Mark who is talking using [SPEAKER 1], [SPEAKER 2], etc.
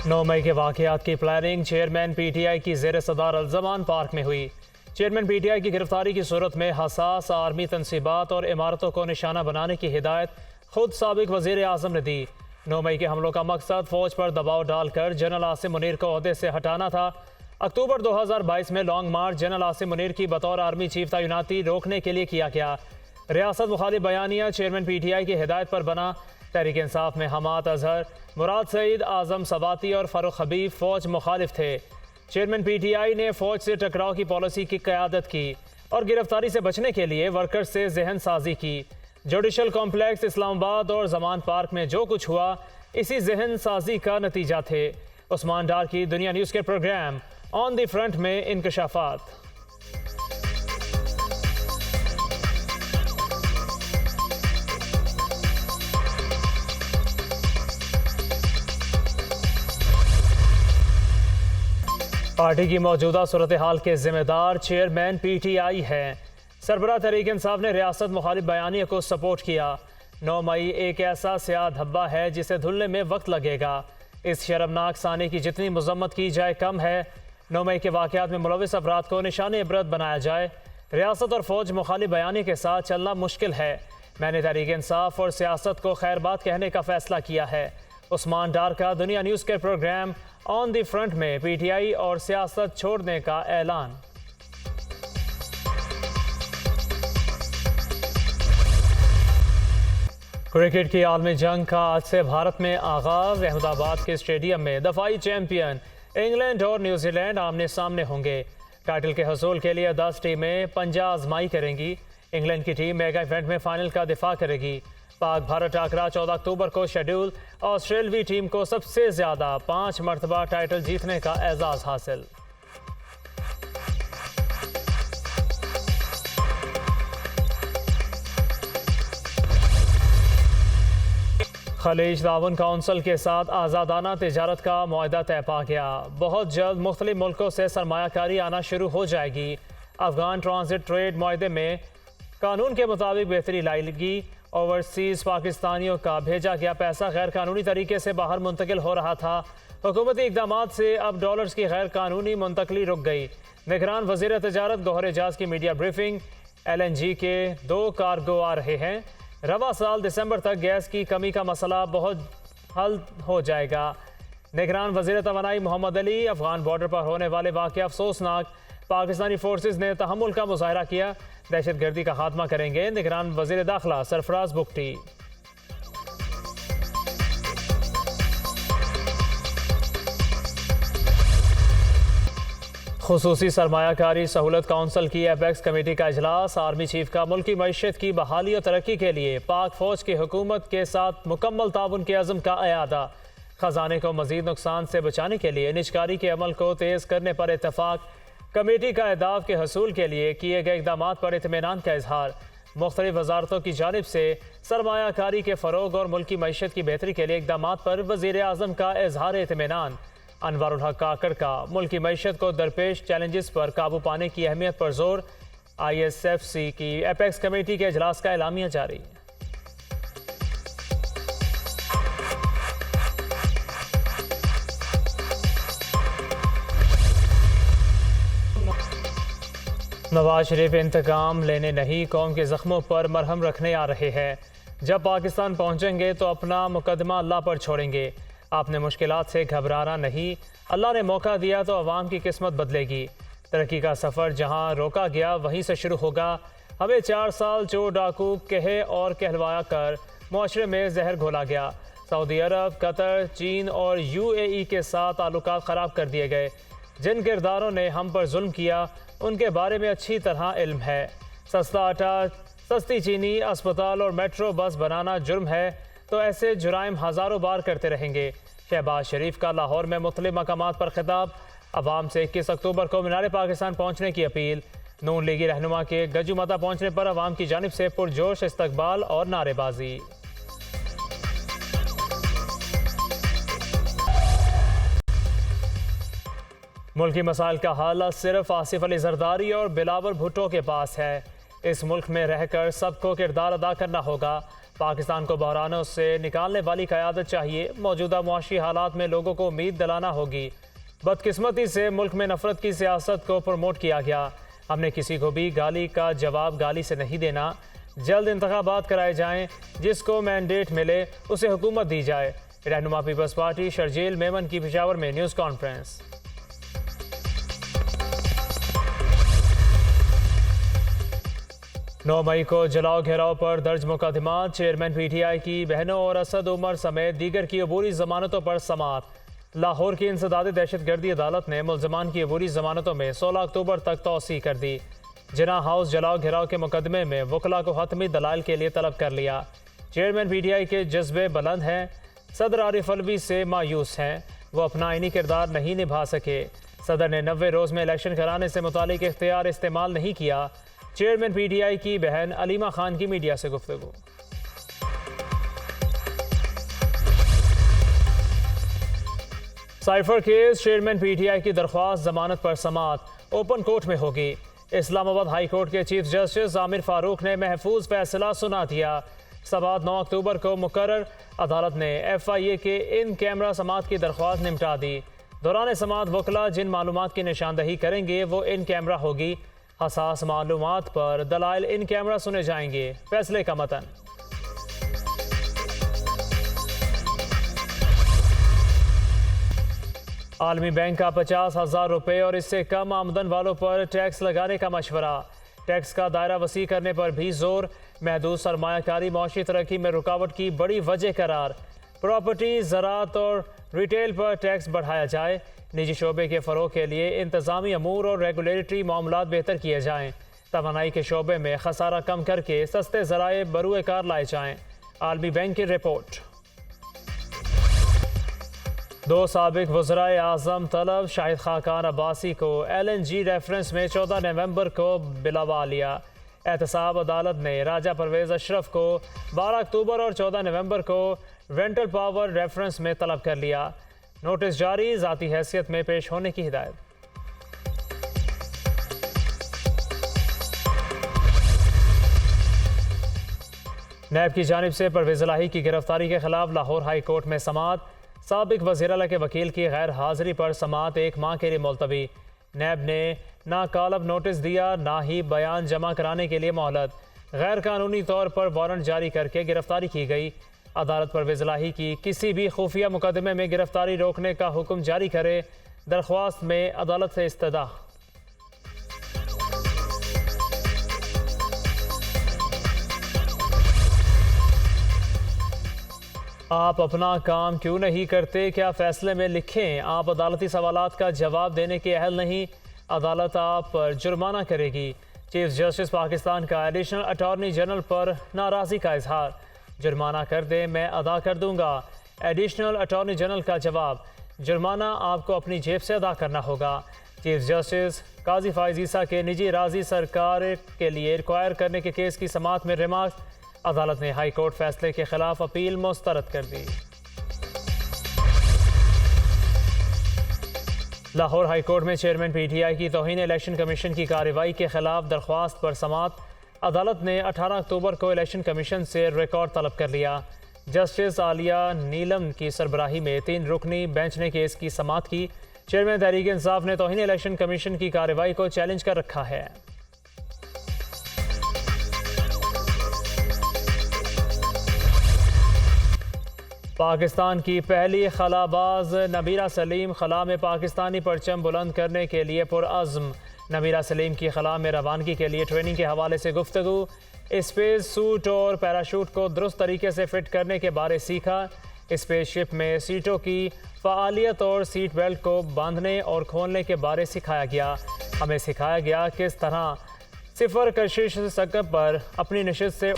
[SPEAKER 1] 9 मई के वाक़यात की planning chairman PTI की ज़ेर सदार अल-ज़मान पार्क में हुई। चेयरमैन PTI की गिरफ्तारी की सूरत में हसास आर्मी तनसीबात और इमारतों को निशाना बनाने की हिदायत खुद साबिक वज़ीर आज़म ने दी। 9 मई के हमलों का मकसद फ़ौज पर दबाव डालकर जनरल आसिम मुनीर को ओहदे से हटाना था। अक्टूबर 2022 में लॉन्ग मार्च जनरल आसिम मुनीर की बतौर आर्मी चीफ तैनाती रोकने के लिए किया गया। रियासत मुखालिफ बयानिया चेयरमैन PTI की हिदायत पर बना। तहरीक इंसाफ में हमाद अजहर, मुराद सईद, आज़म सबाती और फ़ारूक हबीब फ़ौज मुखालिफ थे। चेयरमैन PTI ने फ़ौज से टकराव की पॉलिसी की क़यादत की और गिरफ्तारी से बचने के लिए वर्कर्स से जहन साजी की। जुडिशल कॉम्प्लेक्स इस्लामाबाद और जमान पार्क में जो कुछ हुआ इसी जहन साजी का नतीजा थे। उस्मान डार की दुनिया न्यूज़ के प्रोग्राम ऑन द फ्रंट में इंकशाफात। पार्टी की मौजूदा सूरत हाल के जिम्मेदार चेयरमैन PTI हैं। सरबराह तहरीक इंसाफ ने रियासत मुखालिफ बयानिया को सपोर्ट किया। 9 मई एक ऐसा स्याह धब्बा है जिसे धुलने में वक्त लगेगा। इस शर्मनाक साने की जितनी मजम्मत की जाए कम है। 9 मई के वाक़यात में मुलविस अफराद को निशान इबरत बनाया जाए। रियासत और फ़ौज मुखालिफ बयानी के साथ चलना मुश्किल है। मैंने तहरीक इंसाफ और सियासत को खैर बात कहने का फ़ैसला किया है। उस्मान डार का दुनिया न्यूज़ के प्रोग्राम ऑन द फ्रंट में PTI और सियासत छोड़ने का ऐलान। क्रिकेट की आलमी जंग का आज से भारत में आगाज। अहमदाबाद के स्टेडियम में दफाई चैंपियन इंग्लैंड और न्यूजीलैंड आमने सामने होंगे। टाइटल के हसूल के लिए 10 टीमें पंजा आजमाई करेंगी। इंग्लैंड की टीम मेगा इवेंट में फाइनल का दिफा करेगी। पाक भारत टाकरा 14 अक्टूबर को शेड्यूल। ऑस्ट्रेलवी टीम को सबसे ज़्यादा 5 मरतबा टाइटल जीतने का एजाज़ हासिल। खलीज ताउन काउंसिल के साथ आज़ादाना तिजारत का मुआहदा तय पा गया। बहुत जल्द मुख्तलिफ मुल्कों से सरमायाकारी आना शुरू हो जाएगी। अफगान ट्रांजिट ट्रेड मुआहदे में कानून के मुताबिक बेहतरी लाएगी। ओवरसीज़ पाकिस्तानियों का भेजा गया पैसा गैर कानूनी तरीके से बाहर मुंतकिल हो रहा था। हुकूमती इक़दामात से अब डॉलर्स की गैर कानूनी मुंतकली रुक गई। निगरान वज़ीर तजारत गौहर एजाज की मीडिया ब्रीफिंग। LNG के 2 कार्गो आ रहे हैं। रवा साल दिसंबर तक गैस की कमी का मसला बहुत हल हो जाएगा। निगरान वज़ीर तवानाई मोहम्मद अली। अफगान बॉर्डर पर होने वाले वाक़या अफसोसनाक। पाकिस्तानी फोर्सेस ने तहम्मुल का मुजाहरा किया। दहशत गर्दी का खात्मा करेंगे निगरान वज़ीर दाखिला सरफराज बुगटी। खुसूसी सरमायाकारी सहूलत काउंसिल की एपेक्स कमेटी का इजलास। आर्मी चीफ का मुल्की मईशत की बहाली और तरक्की के लिए पाक फौज की हुकूमत के साथ मुकम्मल ताउन के अज़म का अयादा। खजाने को मजीद नुकसान से बचाने के लिए निजकारी के अमल को तेज़ करने पर इत्तफाक। कमेटी का अहदाफ के हसूल के लिए किए गए इक़दामात पर इत्मीनान का इजहार। मुख्तलिफ वजारतों की जानिब से सरमायाकारी के फ़रोग और मुल्की मईशत की बेहतरी के लिए इक़दामात पर वज़ीर आज़म का इजहार इत्मीनान। अनवर उल हक काकड़ का मुल्की मईशत को दरपेश चैलेंजेस पर काबू पाने की अहमियत पर जोर। ISFC की एपेक्स कमेटी के इजलास का एलामिया जारी। नवाज शरीफ इंतकाम लेने नहीं, कौम के ज़ख्मों पर मरहम रखने आ रहे हैं। जब पाकिस्तान पहुंचेंगे तो अपना मुकदमा अल्लाह पर छोड़ेंगे। आपने मुश्किलात से घबराना नहीं। अल्लाह ने मौका दिया तो अवाम की किस्मत बदलेगी। तरक्की का सफ़र जहां रोका गया वहीं से शुरू होगा। हमें 4 साल चोर डाकू कहे और कहलवाया कर मुआशरे में जहर घोला गया। सऊदी अरब, कतर, चीन और UAE के साथ ताल्लुकात ख़राब कर दिए गए। जिन किरदारों ने हम पर जुल्म किया उनके बारे में अच्छी तरह इल्म है। सस्ता आटा, सस्ती चीनी, अस्पताल और मेट्रो बस बनाना जुर्म है तो ऐसे जुराइम हज़ारों बार करते रहेंगे। शहबाज शरीफ का लाहौर में मुख्तलिफ मकामात पर खिताब। अवाम से 21 अक्टूबर को मीनार पाकिस्तान पहुँचने की अपील। नून लीगी रहनुमा के गजुमता पहुँचने पर अवाम की जानिब से पुरजोश इस्तकबाल और नारेबाजी। मुल्की मसाइल का हल सिर्फ आसिफ अली जरदारी और बिलावल भुट्टो के पास है। इस मुल्क में रहकर सबको किरदार अदा करना होगा। पाकिस्तान को बहरानों से निकालने वाली क़यादत चाहिए। मौजूदा मुआशी हालात में लोगों को उम्मीद दिलाना होगी। बदकिस्मती से मुल्क में नफरत की सियासत को प्रमोट किया गया। हमने किसी को भी गाली का जवाब गाली से नहीं देना। जल्द इंतखाबात कराए जाएं, जिसको मैंडेट मिले उसे हुकूमत दी जाए। रहनुमा पीपल्स पार्टी शर्जील मेमन की पेशावर में न्यूज़ कॉन्फ्रेंस। 9 मई को जलाओ घेराव पर दर्ज मुकदमा। चेयरमैन PTI की बहनों और असद उमर समेत दीगर की अबूरी जमानतों पर समात। लाहौर की इंसदादी दहशतगर्दी अदालत ने मुल्ज़मान की अबूरी जमानतों में 16 अक्टूबर तक तौसी कर दी। जिना हाउस जलाओ घेराव के मुकदमे में वकला को हतमी दलाल के लिए तलब कर लिया। चेयरमैन PTI के जज्बे बुलंद हैं। सदर आरिफ अलवी से मायूस हैं। वो अपना आईनी किरदार नहीं निभा सके। सदर ने 90 रोज़ में इलेक्शन कराने से मुतालिक इख्तियार इस्तेमाल नहीं किया। चेयरमैन PTI की बहन अलीमा खान की मीडिया से गुफ्तगू। साइफर केस चेयरमैन PTI की दरख्वास्त जमानत पर समात ओपन कोर्ट में होगी। इस्लामाबाद हाई कोर्ट के चीफ जस्टिस आमिर फारूक ने महफूज फैसला सुना दिया। समात 9 अक्टूबर को मुकर्रर। अदालत ने FIA के इन कैमरा समात की दरख्वास्त निपटा दी। दौरान समात वकला जिन मालूमात की निशानदही करेंगे वो इन कैमरा होगी। हसास मालूमात पर दलाइल इन कैमरा सुने जाएंगे। फैसले का मतन। आलमी बैंक का 50,000 रुपये और इससे कम आमदन वालों पर टैक्स लगाने का मशवरा। टैक्स का दायरा वसी करने पर भी जोर। महदूद सरमायाकारी मौशी तरक्की में रुकावट की बड़ी वजह करार। प्रॉपर्टी, ज़राअत और रिटेल पर टैक्स बढ़ाया जाए। निजी शोबे के फ़रोग के लिए इंतज़ामी अमूर और रेगुलेटरी मामलात बेहतर किए जाएँ। तवानाई के शोबे में खसारा कम करके सस्ते ज़राए बरूए कार लाए जाएँ। आलमी बैंक की रिपोर्ट। 2 साबिक वज़राए आज़म तलब। शाहिद खाकान अब्बासी को LNG रेफरेंस में 14 नवंबर को बिलवा लिया। एहतसाब अदालत ने राजा परवेज़ अशरफ को 12 अक्टूबर और 14 नवंबर को रेंटल पावर रेफरेंस में तलब कर लिया। नोटिस जारी। ज़ाती हैसियत में पेश होने की हिदायत। नैब की जानिब से परवेज़ इलाही की गिरफ्तारी के खिलाफ लाहौर हाई कोर्ट में समात। साबिक वज़ीर आला के वकील की गैर हाजिरी पर समात 1 माह के लिए मुलतवी। नैब ने ना कालब नोटिस दिया, ना ही बयान जमा कराने के लिए मोहलत। गैर कानूनी तौर पर वारंट जारी करके गिरफ्तारी की गई। अदालत परवेज़ इलाही की किसी भी खुफिया मुकदमे में गिरफ्तारी रोकने का हुक्म जारी करे। दरख्वास्त में अदालत से इस्तदा। आप अपना काम क्यों नहीं करते? क्या फैसले में लिखें आप अदालती सवालात का जवाब देने के अहल नहीं? अदालत आप पर जुर्माना करेगी। चीफ जस्टिस पाकिस्तान का एडिशनल अटॉर्नी जनरल पर नाराज़गी का इजहार। जुर्माना कर दे, मैं अदा कर दूंगा। एडिशनल अटॉर्नी जनरल का जवाब, जुर्माना आपको अपनी जेब से अदा करना होगा। चीफ जस्टिस काजी फाइज ईसा के निजी राजी सरकार के लिए रिक्वायर करने के केस की समात में रिमार्क। अदालत ने हाई कोर्ट फैसले के खिलाफ अपील मुस्तरद कर दी। लाहौर हाई कोर्ट में चेयरमैन PTI की तौहीन इलेक्शन कमीशन की कार्रवाई के खिलाफ दरख्वास्त पर समात। अदालत ने 18 अक्टूबर को इलेक्शन कमीशन से रिकॉर्ड तलब कर लिया। जस्टिस आलिया नीलम की सरबराही में 3 रुकनी बेंच ने केस की समात की। चेयरमैन तहरीक इंसाफ ने तौहीन इलेक्शन कमीशन की कार्रवाई को चैलेंज कर रखा है। पाकिस्तान की पहली खलाबाज नबीरा सलीम खला में पाकिस्तानी परचम बुलंद करने के लिए पुरअज़्म। नबीरा सलीम की खला में रवानगी के लिए ट्रेनिंग के हवाले से गुफ्तगू। स्पेस सूट और पैराशूट को दुरुस्त तरीके से फिट करने के बारे सीखा। स्पेसशिप में सीटों की फ़आलियत और सीट बेल्ट को बांधने और खोलने के बारे सिखाया गया। हमें सिखाया गया किस तरह सिफर कशिश सकब पर अपनी नशिस्त से